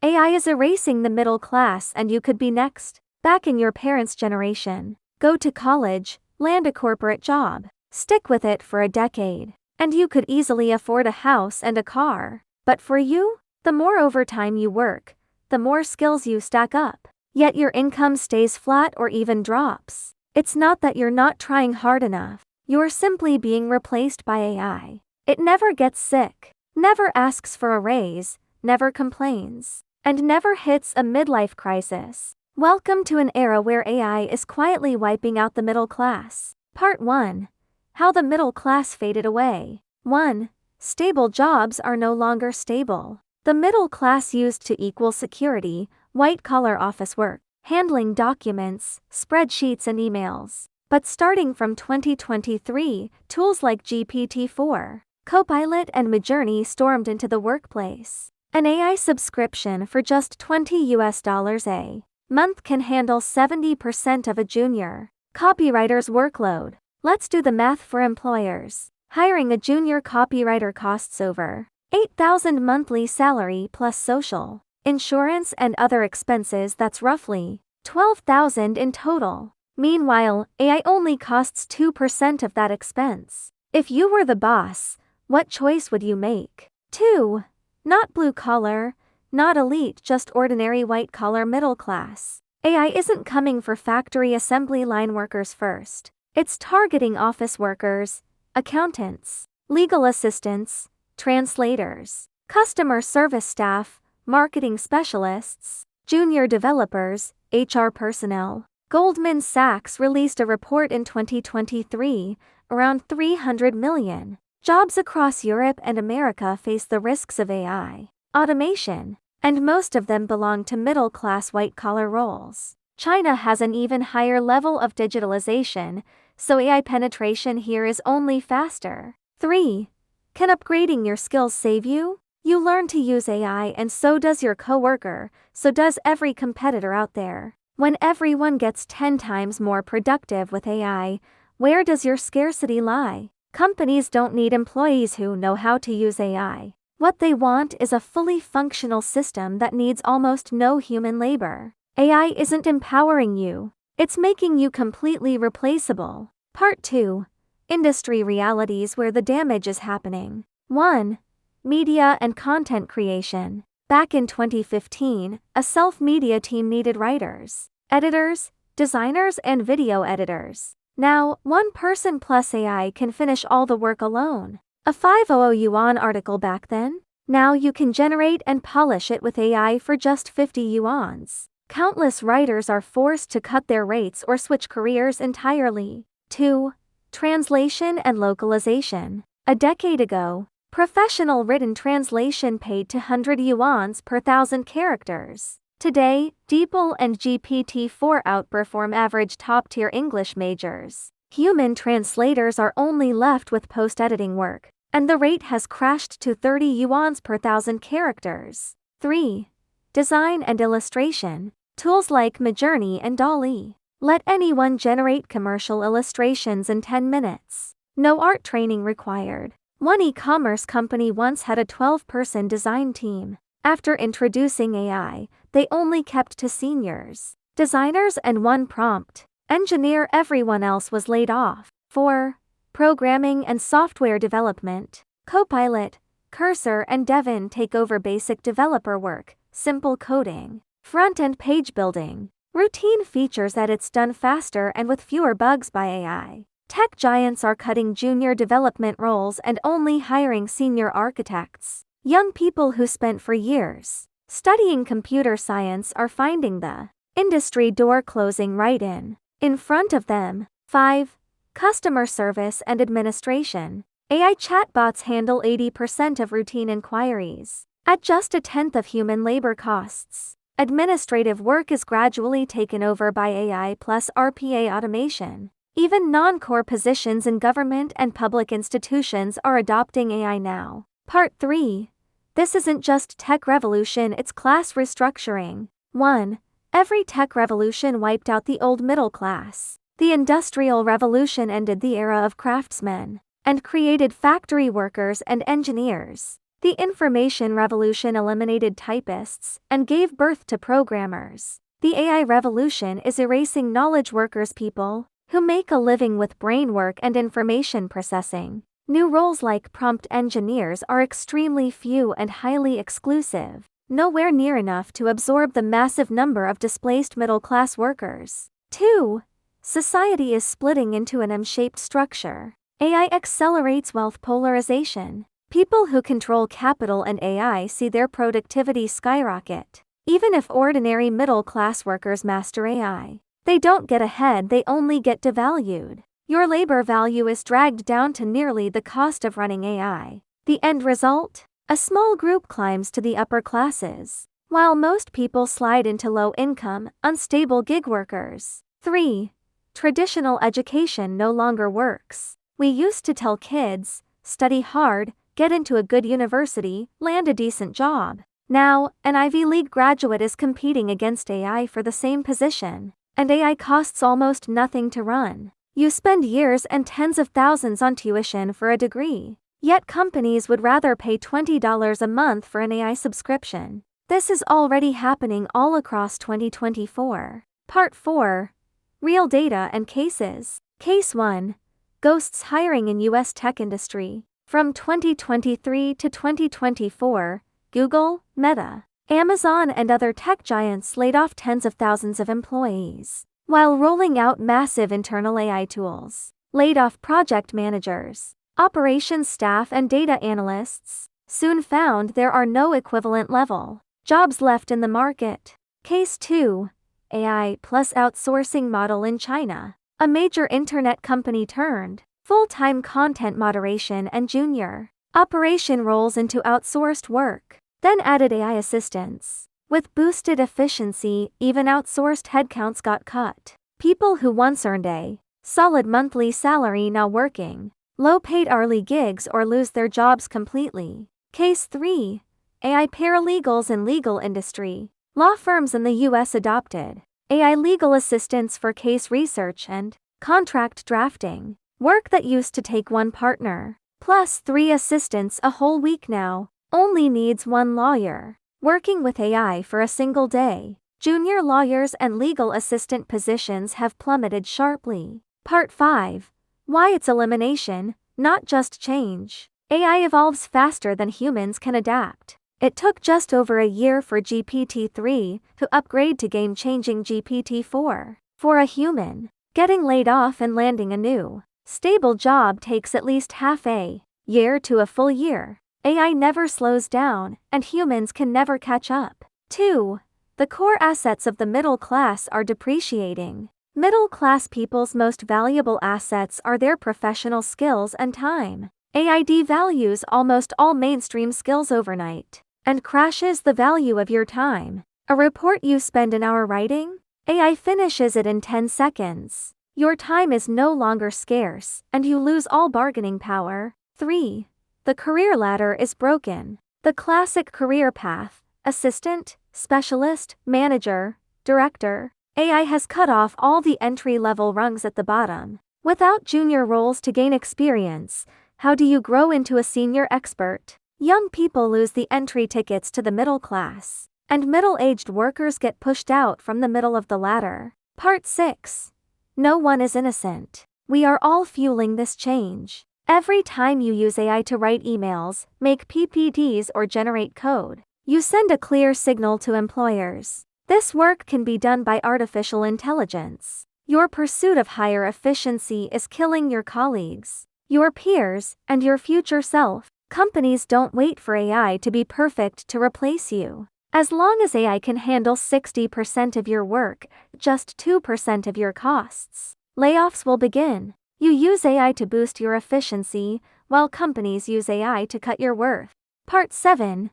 AI is erasing the middle class and you could be next. Back in your parents' generation, go to college, land a corporate job, stick with it for a decade, and you could easily afford a house and a car. But for you, the more overtime you work, the more skills you stack up, yet your income stays flat or even drops. It's not that you're not trying hard enough, you're simply being replaced by AI. It never gets sick, never asks for a raise, never complains, and never hits a midlife crisis. Welcome to an era where AI is quietly wiping out the middle class. Part 1. How the middle class faded away. 1. Stable jobs are no longer stable. The middle class used to equal security, white-collar office work, handling documents, spreadsheets and emails. But starting from 2023, tools like GPT-4, Copilot and Midjourney stormed into the workplace. An AI subscription for just $20 a month can handle 70% of a junior copywriter's workload. Let's do the math for employers. Hiring a junior copywriter costs over $8,000 monthly salary plus social, insurance and other expenses. That's roughly $12,000 in total. Meanwhile, AI only costs 2% of that expense. If you were the boss, what choice would you make? 2. Not blue collar, not elite, just ordinary white collar middle class. AI isn't coming for factory assembly line workers first. It's targeting office workers, accountants, legal assistants, translators, customer service staff, marketing specialists, junior developers, HR personnel. Goldman Sachs released a report in 2023, around 300 million jobs across Europe and America face the risks of AI automation, and most of them belong to middle-class white-collar roles. China has an even higher level of digitalization, so AI penetration here is only faster. 3. Can upgrading your skills save you? You learn to use AI and so does your coworker, so does every competitor out there. When everyone gets 10 times more productive with AI, where does your scarcity lie? Companies don't need employees who know how to use AI. What they want is a fully functional system that needs almost no human labor. AI isn't empowering you, it's making you completely replaceable. Part 2. Industry realities where the damage is happening. 1. Media and content creation. Back in 2015, a self-media team needed writers, editors, designers and video editors. Now, one person plus AI can finish all the work alone. A 500 yuan article back then? Now you can generate and polish it with AI for just 50 yuans. Countless writers are forced to cut their rates or switch careers entirely. 2. Translation and localization. A decade ago, professional written translation paid 200 yuans per 1,000 characters. Today, DeepL and GPT-4 outperform average top-tier English majors. Human translators are only left with post-editing work, and the rate has crashed to 30 yuans per 1,000 characters. 3. Design and illustration. Tools like Midjourney and DALL-E let anyone generate commercial illustrations in 10 minutes. No art training required. One e-commerce company once had a 12-person design team. After introducing AI, they only kept to seniors, designers and one prompt engineer. Everyone else was laid off. 4. Programming and software development. Copilot, Cursor and Devin take over basic developer work, simple coding, front-end page building, routine features edits done faster and with fewer bugs by AI. Tech giants are cutting junior development roles and only hiring senior architects. Young people who spent for years studying computer science are finding the industry door closing right in front of them. 5. Customer service and administration. AI chatbots handle 80% of routine inquiries at just 1/10 of human labor costs. Administrative work is gradually taken over by AI plus RPA automation. Even non-core positions in government and public institutions are adopting AI now. Part 3. This isn't just tech revolution, it's class restructuring. 1. Every tech revolution wiped out the old middle class. The Industrial Revolution ended the era of craftsmen and created factory workers and engineers. The information revolution eliminated typists and gave birth to programmers. The AI revolution is erasing knowledge workers, people who make a living with brain work and information processing. New roles like prompt engineers are extremely few and highly exclusive, nowhere near enough to absorb the massive number of displaced middle-class workers. 2. Society is splitting into an M-shaped structure. AI accelerates wealth polarization. People who control capital and AI see their productivity skyrocket. Even if ordinary middle-class workers master AI, they don't get ahead, they only get devalued. Your labor value is dragged down to nearly the cost of running AI. The end result? A small group climbs to the upper classes, while most people slide into low-income, unstable gig workers. 3. Traditional education no longer works. We used to tell kids, study hard, get into a good university, land a decent job. Now, an Ivy League graduate is competing against AI for the same position, and AI costs almost nothing to run. You spend years and tens of thousands on tuition for a degree, yet companies would rather pay $20 a month for an AI subscription. This is already happening all across 2024. Part 4. Real data and cases. Case 1. Ghosts hiring in U.S. tech industry. From 2023 to 2024, Google, Meta, Amazon and other tech giants laid off tens of thousands of employees, while rolling out massive internal AI tools. Laid off project managers, operations staff and data analysts. Soon found there are no equivalent level jobs left in the market. Case 2. AI plus outsourcing model in China. A major internet company turned full-time content moderation and junior operation roles into outsourced work, then added AI assistants. With boosted efficiency, even outsourced headcounts got cut. People who once earned a solid monthly salary now working low-paid hourly gigs or lose their jobs completely. Case 3. AI paralegals in legal industry. Law firms in the U.S. adopted AI legal assistants for case research and contract drafting. Work that used to take one partner, plus 3 assistants a whole week now, only needs 1 lawyer. Working with AI for a single day. Junior lawyers and legal assistant positions have plummeted sharply. Part 5. Why it's elimination, not just change. AI evolves faster than humans can adapt. It took just over a year for GPT-3 to upgrade to game-changing GPT-4. For a human, getting laid off and landing a new stable job takes at least half a year to a full year. AI never slows down, and humans can never catch up. 2. The core assets of the middle class are depreciating. Middle class people's most valuable assets are their professional skills and time. AI devalues almost all mainstream skills overnight, and crashes the value of your time. A report you spend an hour writing? AI finishes it in 10 seconds. Your time is no longer scarce, and you lose all bargaining power. 3. The career ladder is broken. The classic career path, assistant, specialist, manager, director. AI has cut off all the entry-level rungs at the bottom. Without junior roles to gain experience, how do you grow into a senior expert? Young people lose the entry tickets to the middle class, and middle-aged workers get pushed out from the middle of the ladder. Part 6. No one is innocent. We are all fueling this change. Every time you use AI to write emails, make PPTs or generate code, you send a clear signal to employers. This work can be done by artificial intelligence. Your pursuit of higher efficiency is killing your colleagues, your peers, and your future self. Companies don't wait for AI to be perfect to replace you. As long as AI can handle 60% of your work, just 2% of your costs, layoffs will begin. You use AI to boost your efficiency, while companies use AI to cut your worth. Part 7.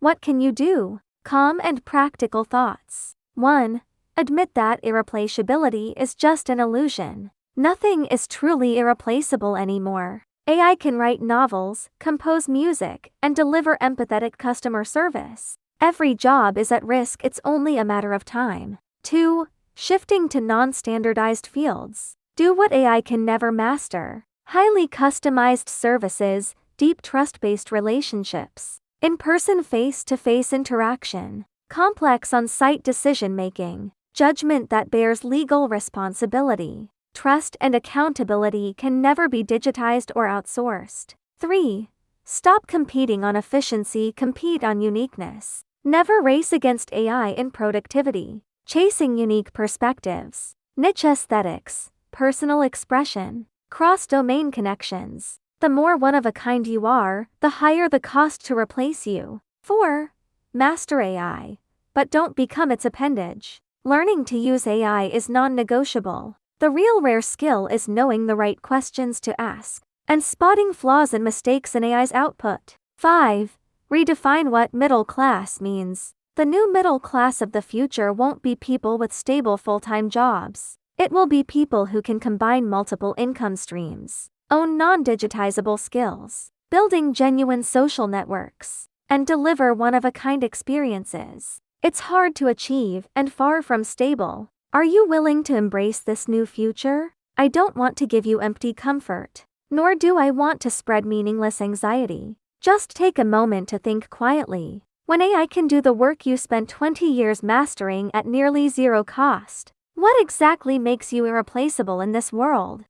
What can you do? Calm and practical thoughts. 1. Admit that irreplaceability is just an illusion. Nothing is truly irreplaceable anymore. AI can write novels, compose music, and deliver empathetic customer service. Every job is at risk, it's only a matter of time. 2. Shifting to non-standardized fields. Do what AI can never master. Highly customized services, deep trust-based relationships, in-person face-to-face interaction, complex on-site decision-making, judgment that bears legal responsibility. Trust and accountability can never be digitized or outsourced. 3. Stop competing on efficiency, compete on uniqueness. Never race against AI in productivity. Chasing unique perspectives, niche aesthetics, personal expression, cross-domain connections. The more one-of-a-kind you are, the higher the cost to replace you. 4. Master AI, but don't become its appendage. Learning to use AI is non-negotiable. The real rare skill is knowing the right questions to ask and spotting flaws and mistakes in AI's output. 5. Redefine what middle class means. The new middle class of the future won't be people with stable full-time jobs. It will be people who can combine multiple income streams, own non-digitizable skills, building genuine social networks, and deliver one-of-a-kind experiences. It's hard to achieve and far from stable. Are you willing to embrace this new future? I don't want to give you empty comfort, nor do I want to spread meaningless anxiety. Just take a moment to think quietly. When AI can do the work you spent 20 years mastering at nearly zero cost, what exactly makes you irreplaceable in this world?